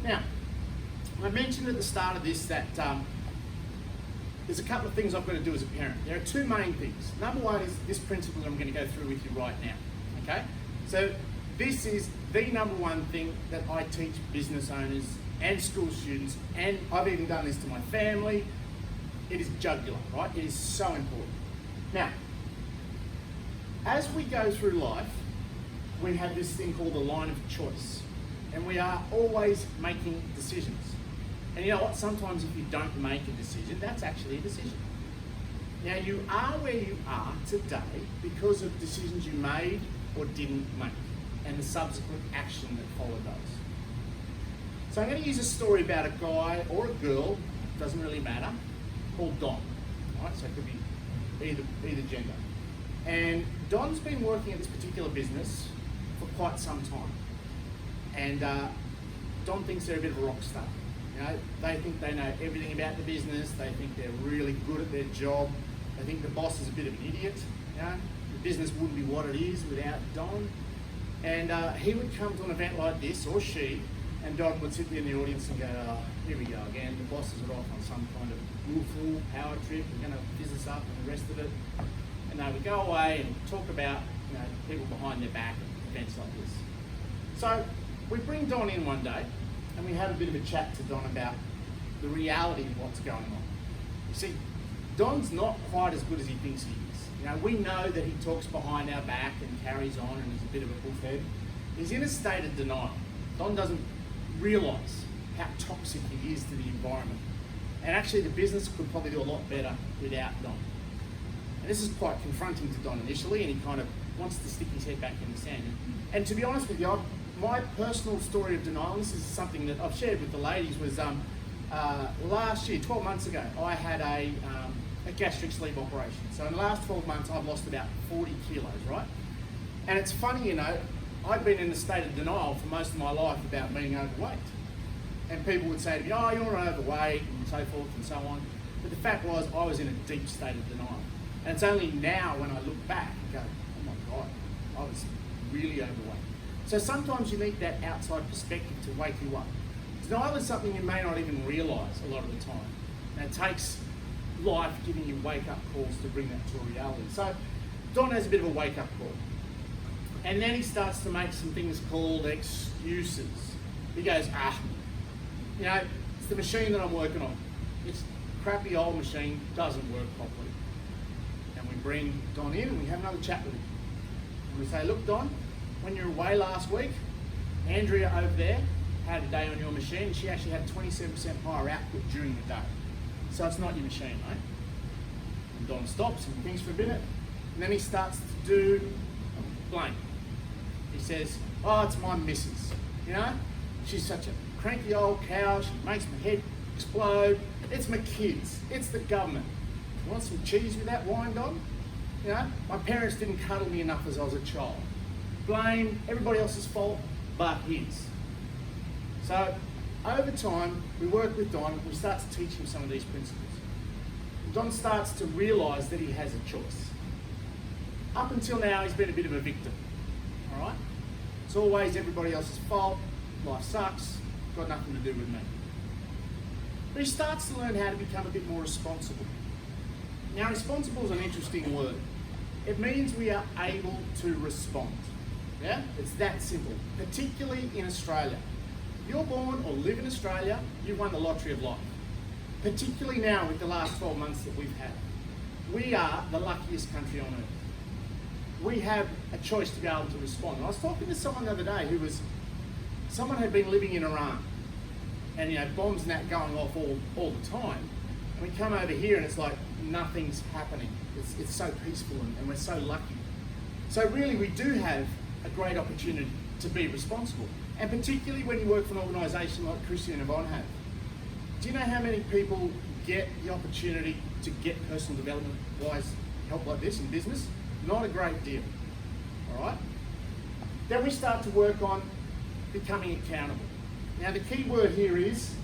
Now, I mentioned at the start of this that there's a couple of things I've got to do as a parent. There are two main things. Number one is this principle that I'm going to go through with you right now, okay? So this is the number one thing that I teach business owners and school students, and I've even done this to my family. It is jugular, right? It is so important. Now, as we go through life, we have this thing called the line of choice, and we are always making decisions. And you know what? Sometimes if you don't make a decision, that's actually a decision. Now, you are where you are today because of decisions you made or didn't make, and the subsequent action that followed those. So I'm going to use a story about a guy or a girl, doesn't really matter, called Don. Right? So it could be either gender. And Don's been working at this particular business for quite some time. And Don thinks they're a bit of a rock star. You know, they think they know everything about the business. They think they're really good at their job. They think the boss is a bit of an idiot. You know, the business wouldn't be what it is without Don. And he would come to an event like this, or she, and Don would sit there in the audience and go, oh, here we go again. The bosses are off on some kind of willful power trip. We're going to fizz us up and the rest of it. And they would go away and talk about, you know, people behind their back at events like this. So we bring Don in one day, and we have a bit of a chat to Don about the reality of what's going on. You see, Don's not quite as good as he thinks he is. You know, we know that he talks behind our back and carries on and is a bit of a bullhead. He's in a state of denial. Don doesn't realise how toxic he is to the environment. And actually the business could probably do a lot better without Don. And this is quite confronting to Don initially, and he kind of wants to stick his head back in the sand. And to be honest with you, my personal story of denial, and this is something that I've shared with the ladies, was last year, 12 months ago, I had a gastric sleeve operation. So in the last 12 months, I've lost about 40 kilos, right? And it's funny, you know, I've been in a state of denial for most of my life about being overweight. And people would say to me, oh, you're not overweight, and so forth and so on. But the fact was, I was in a deep state of denial. And it's only now when I look back and go, oh my God, I was really overweight. So sometimes you need that outside perspective to wake you up. Denial is something you may not even realise a lot of the time. And it takes life giving you wake-up calls to bring that to a reality. So Don has a bit of a wake-up call. And then he starts to make some things called excuses. He goes, you know, it's the machine that I'm working on. It's a crappy old machine, doesn't work properly. And we bring Don in and we have another chat with him. And we say, look, Don, when you were away last week, Andrea over there had a day on your machine. She actually had 27% higher output during the day. So it's not your machine, mate. And Don stops and thinks for a minute, and then he starts to do blame. He says, oh, it's my missus. You know, she's such a cranky old cow. She makes my head explode. It's my kids. It's the government. You want some cheese with that wine, Don? You know, my parents didn't cuddle me enough as I was a child. Blame everybody else's fault but his. So over time, we work with Don, we start to teach him some of these principles. Don starts to realise that he has a choice. Up until now, he's been a bit of a victim, all right? It's always everybody else's fault, life sucks, got nothing to do with me. But he starts to learn how to become a bit more responsible. Now, responsible is an interesting word. It means we are able to respond. Yeah, it's that simple, particularly in Australia. You're born or live in Australia, you've won the lottery of life. Particularly now with the last 12 months that we've had. We are the luckiest country on earth. We have a choice to be able to respond. I was talking to someone the other day someone had been living in Iran, and you know, bombs and that going off all the time. And we come over here and it's like nothing's happening. It's so peaceful and we're so lucky. So really we do have a great opportunity to be responsible. And particularly when you work for an organisation like Christian and Yvonne have. Do you know how many people get the opportunity to get personal development wise help like this in business? Not a great deal, all right? Then we start to work on becoming accountable. Now the key word here is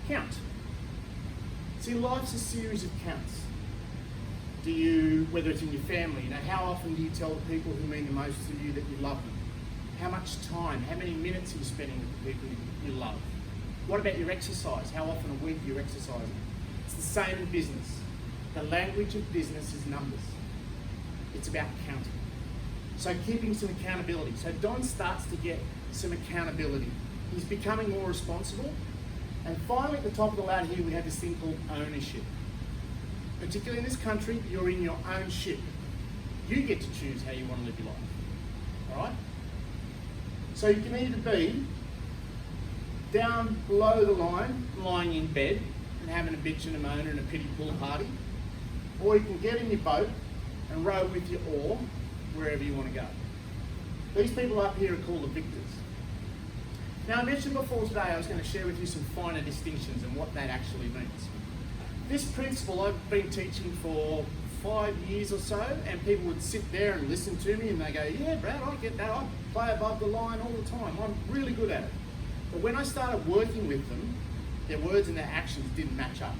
count. See, life's a series of counts. Do you, whether it's in your family, you know, how often do you tell the people who mean the most to you that you love them? How much time, how many minutes are you spending with the people you love? What about your exercise? How often a week you're exercising? It's the same in business. The language of business is numbers. It's about counting. So keeping some accountability. So Don starts to get some accountability. He's becoming more responsible. And finally, at the top of the ladder here, we have this thing called ownership. Particularly in this country, you're in your own ship. You get to choose how you want to live your life. All right? So you can either be down below the line, lying in bed and having a bitch and a moan and a pity pool party, or you can get in your boat and row with your oar wherever you want to go. These people up here are called the victors. Now, I mentioned before today I was going to share with you some finer distinctions and what that actually means. This principle I've been teaching for 5 years or so, and people would sit there and listen to me and they go, yeah, Brad, I get that. I play above the line all the time. I'm really good at it. But when I started working with them, their words and their actions didn't match up.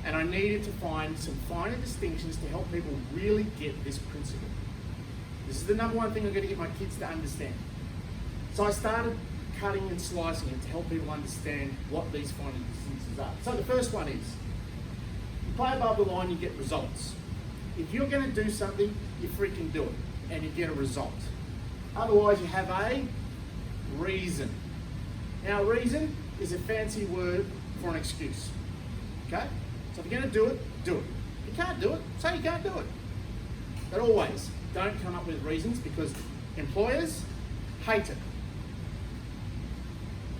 And I needed to find some finer distinctions to help people really get this principle. This is the number one thing I'm going to get my kids to understand. So I started cutting and slicing it to help people understand what these finer distinctions are. So the first one is, you play above the line, you get results. If you're going to do something, you freaking do it, and you get a result. Otherwise, you have a reason. Now, reason is a fancy word for an excuse. Okay? So if you're going to do it, do it. If you can't do it, say you can't do it. But always, don't come up with reasons because employers hate it.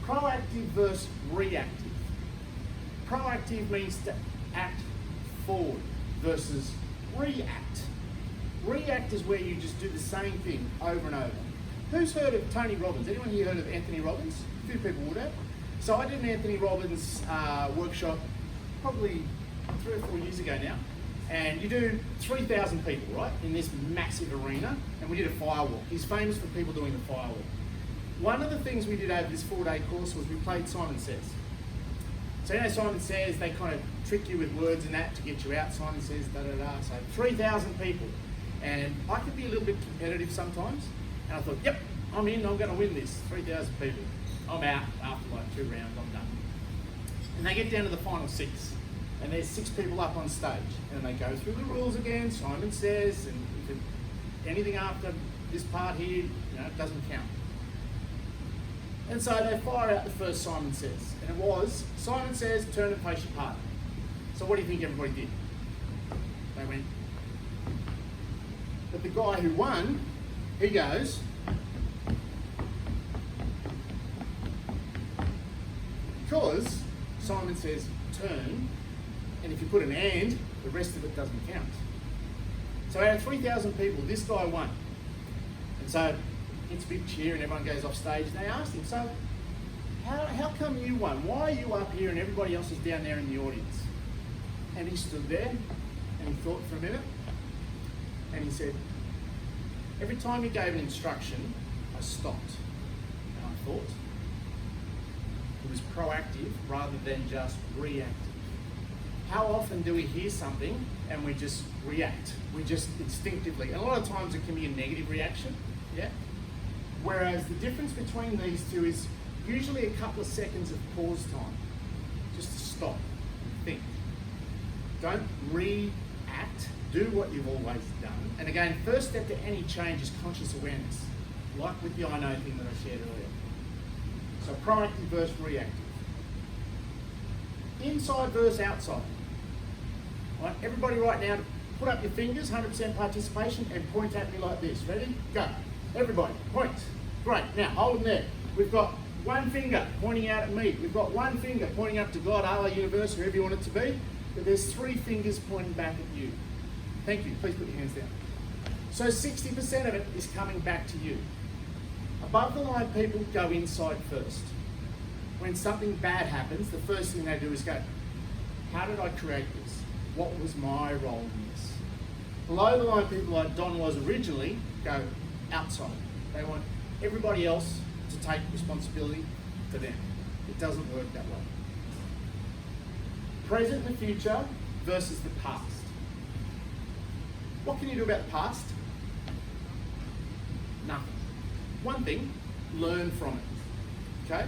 Proactive versus reactive. Proactive means to act forward versus react. React is where you just do the same thing over and over. Who's heard of Tony Robbins? Anyone here heard of Anthony Robbins? A few people would have. So I did an Anthony Robbins workshop probably 3 or 4 years ago now. And you do 3,000 people, right, in this massive arena. And we did a firewalk. He's famous for people doing the firewalk. One of the things we did over this 4-day course was we played Simon Says. So you know Simon Says, they kind of trick you with words and that to get you out. Simon Says, da-da-da. So 3,000 people. And I could be a little bit competitive sometimes. And I thought, yep, I'm in, I'm going to win this. 3,000 people. I'm out after like 2 rounds, I'm done. And they get down to the final 6. And there's 6 people up on stage. And they go through the rules again. Simon Says, and anything after this part here, it doesn't count. And so they fire out the first Simon Says. And it was, Simon Says, turn and face your partner. So what do you think everybody did? They went. But the guy who won, he goes, because Simon says turn, and if you put an and, the rest of it doesn't count. So out of 3,000 people, this guy won. And so it's a big cheer and everyone goes off stage and they asked him, so how come you won? Why are you up here and everybody else is down there in the audience? And he stood there and he thought for a minute and he said, every time you gave an instruction, I stopped and I thought. It was proactive rather than just reactive. How often do we hear something and we just react? We just instinctively, and a lot of times it can be a negative reaction, yeah? Whereas the difference between these two is usually a couple of seconds of pause time, just to stop and think. Don't react, do what you've always done. And again, first step to any change is conscious awareness, like with the I know thing that I shared earlier. So proactive versus reactive. Inside versus outside. Right, everybody right now, put up your fingers, 100% participation, and point at me like this. Ready? Go. Everybody, point. Great. Now, hold them there. We've got one finger pointing out at me. We've got one finger pointing up to God, Allah, universe, wherever you want it to be. But there's 3 fingers pointing back at you. Thank you. Please put your hands down. So 60% of it is coming back to you. Above the line people go inside first. When something bad happens, the first thing they do is go, how did I create this? What was my role in this? Below the line people like Don was originally go outside. They want everybody else to take responsibility for them. It doesn't work that way. Present and the future versus the past. What can you do about the past? Nothing. One thing, learn from it. Okay?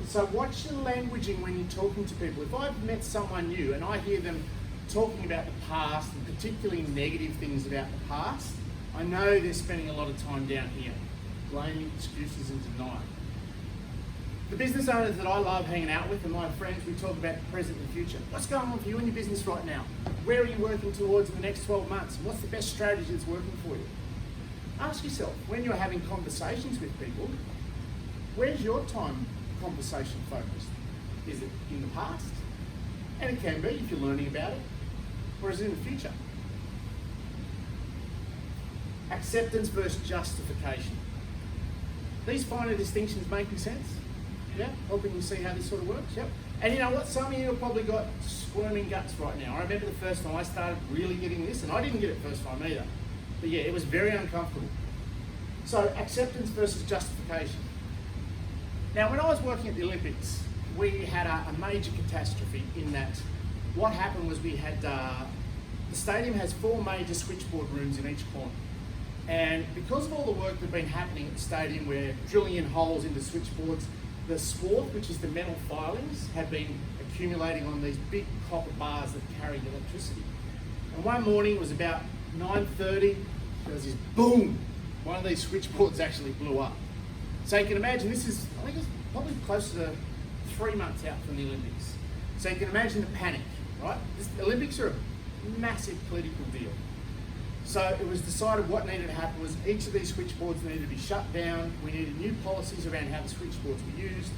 So watch your languaging when you're talking to people. If I've met someone new and I hear them talking about the past, and particularly negative things about the past, I know they're spending a lot of time down here, blaming, excuses and denying. The business owners that I love hanging out with and my friends, we talk about the present and the future. What's going on for you in your business right now? Where are you working towards in the next 12 months? What's the best strategy that's working for you? Ask yourself, when you're having conversations with people, where's your time conversation focused? Is it in the past? And it can be if you're learning about it. Or is it in the future? Acceptance versus justification. These finer distinctions making sense? Yeah, helping you see how this sort of works. Yep. And you know what? Some of you have probably got squirming guts right now. I remember the first time I started really getting this, and I didn't get it first time either. But yeah, it was very uncomfortable. So acceptance versus justification. Now, when I was working at the Olympics, we had a major catastrophe in that what happened was we had, the stadium has 4 major switchboard rooms in each corner. And because of all the work that had been happening at the stadium, we're drilling in holes into switchboards, the swarth, which is the metal filings, had been accumulating on these big copper bars that carried electricity. And one morning, it was about 9:30, there was this boom. One of these switchboards actually blew up. So you can imagine, this is, I think it's probably close to 3 months out from the Olympics. So you can imagine the panic, right? The Olympics are a massive political deal. So it was decided what needed to happen was each of these switchboards needed to be shut down. We needed new policies around how the switchboards were used,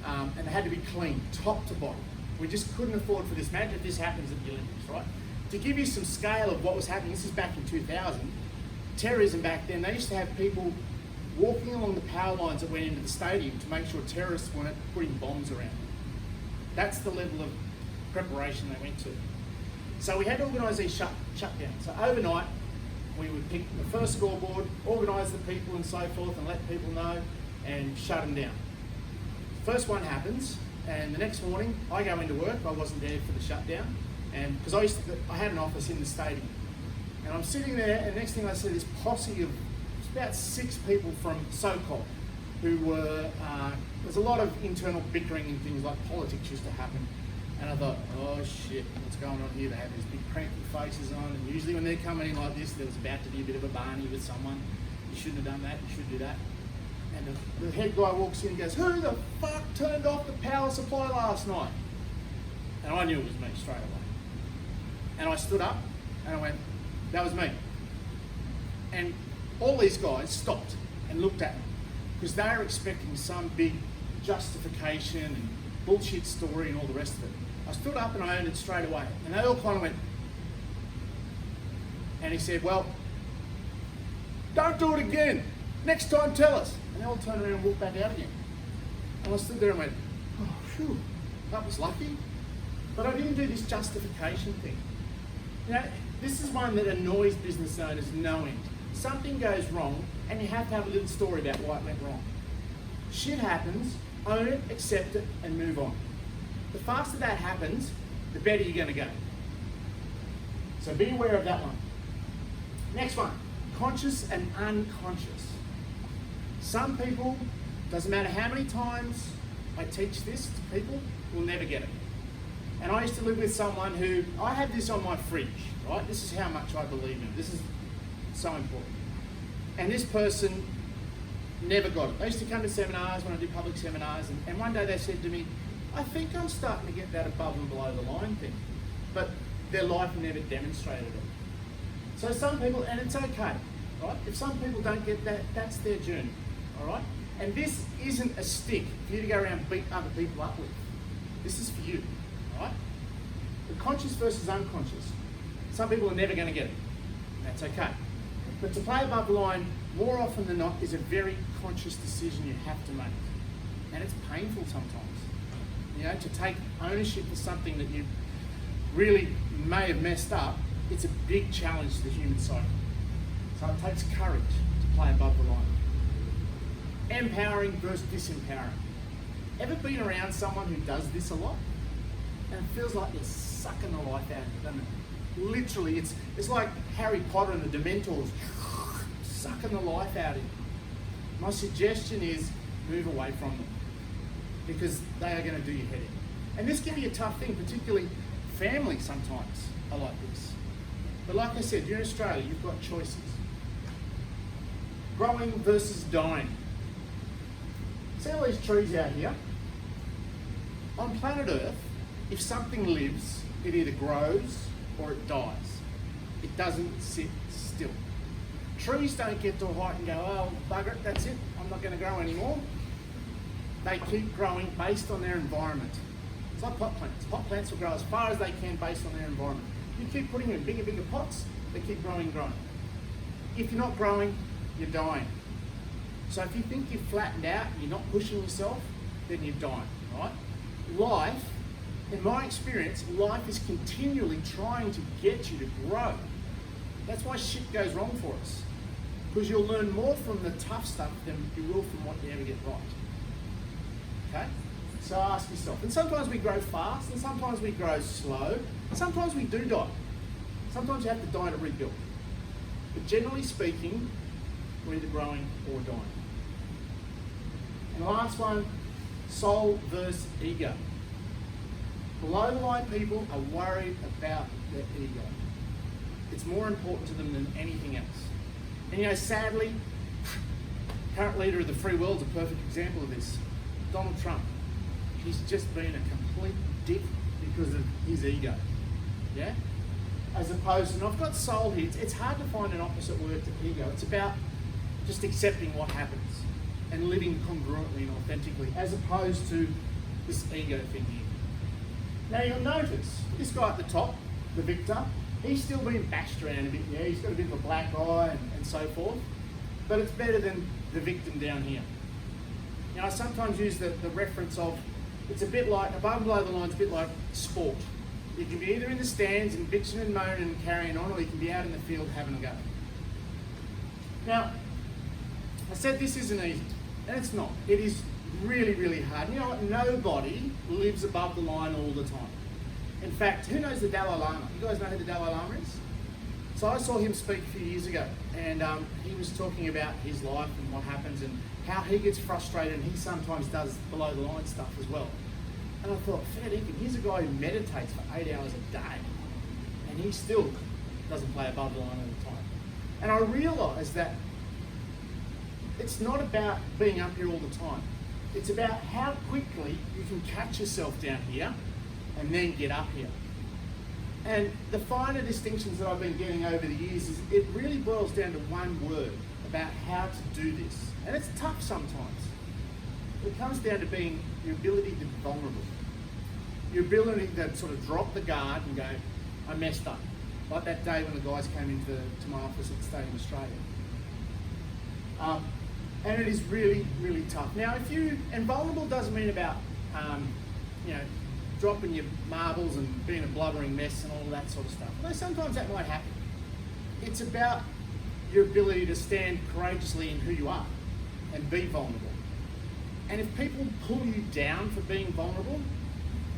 and they had to be clean, top to bottom. We just couldn't afford for this. Imagine if this happens at the Olympics, right? To give you some scale of what was happening, this is back in 2000, terrorism back then, they used to have people walking along the power lines that went into the stadium to make sure terrorists weren't putting bombs around. That's the level of preparation they went to. So we had to organise these shutdowns. So overnight, we would pick the first scoreboard, organise the people and so forth, and let people know, and shut them down. First one happens, and the next morning I go into work. I wasn't there for the shutdown, and because I had an office in the stadium, and I'm sitting there, and next thing I see this posse of about 6 people from SOCOL, who were, there's a lot of internal bickering and things like politics used to happen. And I thought, oh shit, what's going on here? They have these big cranky faces on, and usually when they're coming in like this, there was about to be a bit of a barney with someone. You shouldn't have done that, you should do that. And the head guy walks in and goes, who the fuck turned off the power supply last night? And I knew it was me straight away. And I stood up and I went, that was me. And all these guys stopped and looked at me because they were expecting some big justification and bullshit story and all the rest of it. I stood up and I owned it straight away. And they all kind of went, and he said, well, don't do it again. Next time tell us. And they all turned around and walked back out again. And I stood there and went, oh, phew, that was lucky. But I didn't do this justification thing. You know, this is one that annoys business owners no end. Something goes wrong and you have to have a little story about why it went wrong. Shit happens, own it, accept it, and move on. The faster that happens, the better you're going to go. So be aware of that one. Next one, conscious and unconscious. Some people, doesn't matter how many times I teach this to people, will never get it. And I used to live with someone who, I had this on my fridge, right? This is how much I believe in. This is so important. And this person never got it. They used to come to seminars when I do public seminars, and one day they said to me, I think I'm starting to get that above and below the line thing. But their life never demonstrated it. So some people, and it's okay, right? If some people don't get that, that's their journey, all right? And this isn't a stick for you to go around and beat other people up with. This is for you, all right? The conscious versus unconscious. Some people are never going to get it. That's okay. But to play above the line, more often than not, is a very conscious decision you have to make. And it's painful sometimes. You know, to take ownership for something that you really may have messed up, it's a big challenge to the human psyche. So it takes courage to play above the line. Empowering versus disempowering. Ever been around someone who does this a lot? And it feels like they're sucking the life out of it, doesn't it? Literally, it's like Harry Potter and the Dementors sucking the life out of you. My suggestion is move away from them. because they are going to do your head in. And this can be a tough thing, particularly family sometimes are like this. But like I said, you're in Australia, you've got choices. Growing versus dying. See all these trees out here? On planet Earth, if something lives, it either grows or it dies. It doesn't sit still. Trees don't get to a height and go, oh, bugger it, that's it, I'm not going to grow anymore. They keep growing based on their environment. It's like pot plants. Pot plants will grow as far as they can based on their environment. You keep putting them in bigger, bigger pots, they keep growing and growing. If you're not growing, you're dying. So if you think you've flattened out and you're not pushing yourself, then you're dying, right? Life, in my experience, life is continually trying to get you to grow. That's why shit goes wrong for us. Because you'll learn more from the tough stuff than you will from what you ever get right. Okay? So ask yourself. And sometimes we grow fast, and sometimes we grow slow, and sometimes we do die. Sometimes you have to die to rebuild. But generally speaking, we're either growing or dying. And the last one, soul versus ego. Below the line people are worried about their ego. It's more important to them than anything else. And you know, sadly, current leader of the free world is a perfect example of this. Donald Trump. He's just been a complete dick because of his ego. Yeah? As opposed to, and I've got soul here, it's hard to find an opposite word to ego. It's about just accepting what happens and living congruently and authentically, as opposed to this ego thing here. Now you'll notice, this guy at the top, the victor, he's still being bashed around a bit, yeah, he's got a bit of a black eye and so forth, but it's better than the victim down here. Now I sometimes use the reference of, it's a bit like, above and below the line, it's a bit like sport. You can be either in the stands and bitching and moaning and carrying on, or you can be out in the field having a go. Now, I said this isn't easy, and it's not. It is really, really hard. You know what? Nobody lives above the line all the time. In fact, who knows the Dalai Lama? You guys know who the Dalai Lama is? So I saw him speak a few years ago, and he was talking about his life and what happens and how he gets frustrated, and he sometimes does below the line stuff as well. And I thought, fair dinkum, here's a guy who meditates for 8 hours a day, and he still doesn't play above the line all the time. And I realised that it's not about being up here all the time. It's about how quickly you can catch yourself down here and then get up here. And the finer distinctions that I've been getting over the years is it really boils down to one word about how to do this. And it's tough sometimes. It comes down to being your ability to be vulnerable. Your ability to sort of drop the guard and go, I messed up. Like that day when the guys came into my office at the Stadium Australia. And it is really, really tough. Now, and vulnerable doesn't mean about, dropping your marbles and being a blubbering mess and all that sort of stuff. Although sometimes that might happen. It's about your ability to stand courageously in who you are and be vulnerable. And if people pull you down for being vulnerable,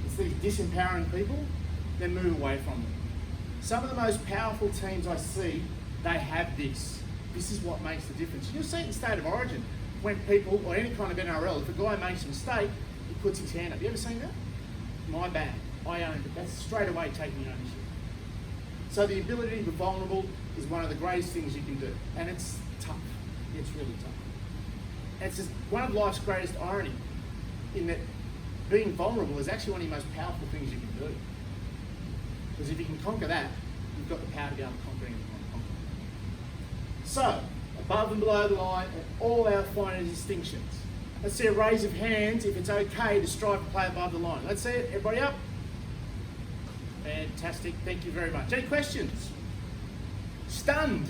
it's these disempowering people, then move away from them. Some of the most powerful teams I see, they have this. This is what makes the difference. You'll see it in State of Origin when people, or any kind of NRL, if a guy makes a mistake, he puts his hand up. You ever seen that? My bad. I owned it. That's straight away taking ownership. So the ability to be vulnerable is one of the greatest things you can do. And it's tough. It's really tough. And it's just one of life's greatest irony in that being vulnerable is actually one of the most powerful things you can do. Because if you can conquer that, you've got the power to be able to conquer anything you want to conquer. So, above and below the line, and all our finer distinctions. Let's see a raise of hands if it's okay to strive to play above the line. Let's see it. Everybody up? Fantastic. Thank you very much. Any questions? Stunned?